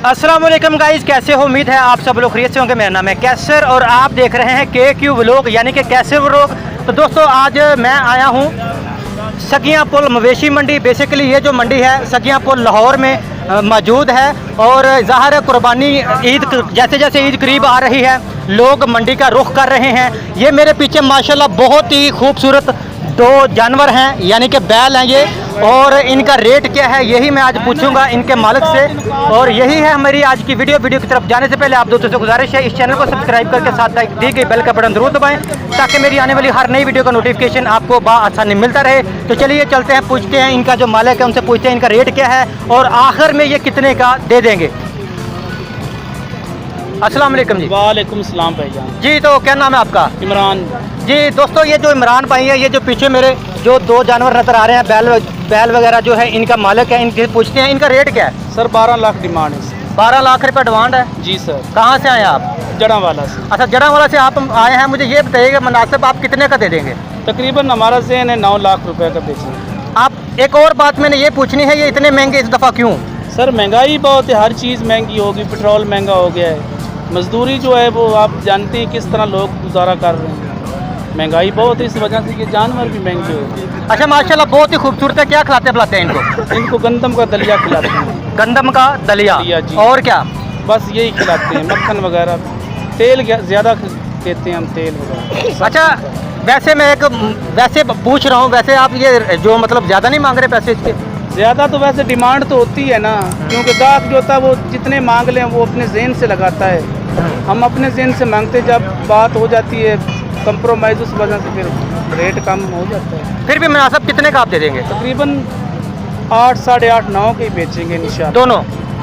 अस्सलाम वालेकुम गाइस, कैसे हो? उम्मीद है आप सब लोग खैरियत से होंगे। मेरा नाम है कैसर और आप देख रहे हैं KQ व्लॉग यानी कि कैसर व्लॉग। तो दोस्तों आज मैं आया हूँ सगिया पुल मवेशी मंडी। बेसिकली ये जो मंडी है सगिया पुल लाहौर में मौजूद है और ज़ाहिर है कुर्बानी ईद जैसे जैसे ईद करीब आ रही है लोग मंडी का रुख कर रहे हैं। ये मेरे पीछे माशाल्लाह बहुत ही खूबसूरत दो जानवर हैं यानी कि बैल हैं ये, और इनका रेट क्या है यही मैं आज पूछूंगा इनके मालिक से। और यही है हमारी आज की वीडियो की तरफ जाने से पहले आप दोस्तों से गुजारिश है इस चैनल को सब्सक्राइब करके साथ दी गई बेल का बटन जरूर दबाएं ताकि मेरी आने वाली हर नई वीडियो का नोटिफिकेशन आपको आसानी मिलता रहे। तो चलिए चलते हैं, पूछते हैं इनका जो मालिक है उनसे पूछते हैं इनका रेट क्या है और आखिर में ये कितने का दे देंगे। अस्सलाम वालेकुम जी। वालेकुम सलाम भाईजान जी, तो क्या नाम है आपका? इमरान जी दोस्तों, ये जो इमरान भाई है, ये जो पीछे मेरे जो दो जानवर नजर आ रहे हैं बैल वगैरह जो है इनका मालिक है, इनसे पूछते हैं इनका रेट क्या है। सर 12 लाख डिमांड है। 12 लाख रुपए डिमांड है जी सर। कहाँ से आए आप? जड़ावाला से। अच्छा, जड़ावाला से आप आए हैं। मुझे ये बताइएगा मुनासिब आप कितने का दे देंगे? तकरीबन हमारा ज़हन है 9 लाख रुपए का बेचेंगे। आप एक और बात मैंने ये पूछनी है, ये इतने महंगे इस दफ़ा क्यों? सर महंगाई बहुत है, हर चीज़ महंगी होगी, पेट्रोल महंगा हो गया है, मजदूरी जो है वो आप जानते हैं किस तरह लोग गुजारा कर रहे हैं। महंगाई बहुत है, इस वजह से कि जानवर भी महंगे हो गए। अच्छा माशाल्लाह, बहुत ही खूबसूरत है। क्या खिलाते पिलाते हैं इनको? इनको गंदम का दलिया खिलाते हैं। गंदम का दलिया जी। और क्या? बस यही खिलाते हैं, मक्खन वगैरह, तेल ज़्यादा देते हैं हम, तेल वगैरह। अच्छा वैसे पूछ रहा हूँ, वैसे आप ये जो मतलब ज़्यादा नहीं मांग रहे पैसे इसके? ज़्यादा तो वैसे डिमांड तो होती है ना, क्योंकि गाहक जो होता है वो जितने मांग लें वो अपने ज़हन से लगाता है। हम अपने ज़हन से मांगते, जब बात हो जाती है कंप्रोमाइज़ उस वजह से फिर रेट कम हो जाता है। फिर भी मुनासिब कितने का आप दे देंगे? तकरीबन 8, 8.5, 9 के ही बेचेंगे इंशाल्लाह। दोनों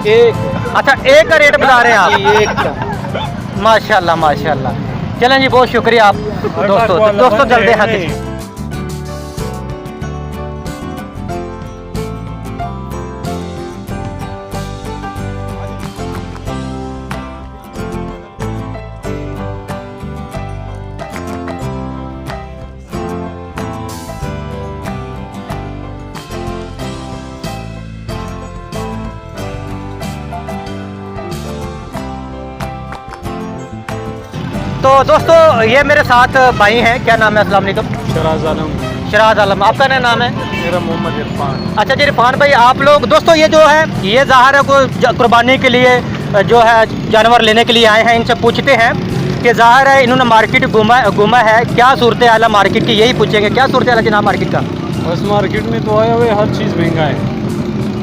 एक? अच्छा, एक का रेट बता रहे हैं आप? जी, एक का। माशाल्लाह माशाल्लाह। चलें जी, बहुत शुक्रिया आप दोस्तों चलते हैं आगे। तो दोस्तों ये मेरे साथ भाई हैं, क्या नाम है? अस्सलाम वालेकुम। शराज आलम। शराज आलम। आपका क्या नाम है? मेरा मोहम्मद इरफान। अच्छा जी इरफान भाई, आप लोग दोस्तों ये जो है ये ज़ाहिर है को कुर्बानी के लिए जो है जानवर लेने के लिए आए हैं, इनसे पूछते हैं कि ज़ाहिर है इन्होंने मार्केट घूमा है, क्या सूरत हाल है मार्केट की, यही पूछेंगे। क्या सूरत हाल है जनाब मार्केट का? बस मार्केट में तो आया हुआ हर चीज़ महंगा है,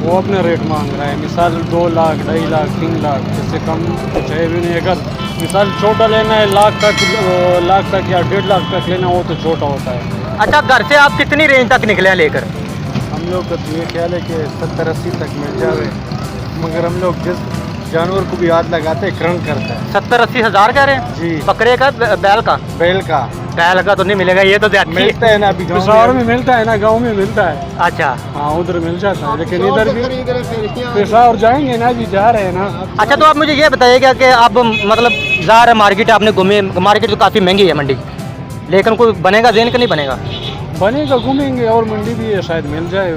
वो अपना रेट मांग रहा है। मिसाल 2 लाख, 2.5 लाख, 3 लाख, इससे कम कुछ है भी नहीं। अगर मिसाल छोटा लेना है लाख तक या 1.5 लाख तक लेना हो तो छोटा होता है। अच्छा, घर से आप कितनी रेंज तक निकले हैं लेकर? हम लोग का तो ये ख्याल है कि 70-80 तक मिल जाए, मगर हम लोग जिस जानवर को भी हाथ लगाते हैं क्रंक करता है। 70-80 हज़ार कह रहे हैं जी। बकरे का? बैल का? बैल का। बैल का तो नहीं मिलेगा, ये तो ज्यादा मिलता है ना, अभी पिशावर में मिलता है ना, गाँव में मिलता है। अच्छा हाँ, उधर मिल जाता है, लेकिन इधर भी पिशावर जाएंगे ना जी, जा रहे हैं ना। अच्छा, तो आप मुझे ये बताइएगा कि आप मतलब ज़ाहिर है मार्केट आपने घूमी, मार्केट तो काफ़ी महंगी है मंडी, लेकिन कोई बनेगा ज़हन का नहीं बनेगा? बनेगा, घूमेंगे और मंडी भी है, शायद मिल जाए।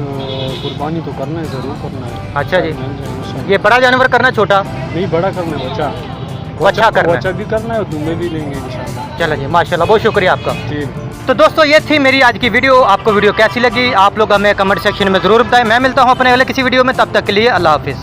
कुर्बानी तो करना है, ज़रूर करना है। अच्छा जी। मिल जाए। ये बड़ा जानवर करना छोटा? नहीं, बड़ा करना है, बच्चा करना है। बच्चा भी करना है और दूल्हे भी लेंगे इंशाल्लाह। चलो जी, माशाल्लाह, बहुत शुक्रिया आपका। जी। तो दोस्तों ये थी मेरी आज की वीडियो। आपको वीडियो कैसी लगी आप लोग हमें कमेंट सेक्शन में ज़रूर बताएं। मैं मिलता हूँ अपने अगले किसी वीडियो में, तब तक के लिए अल्लाह हाफिज़।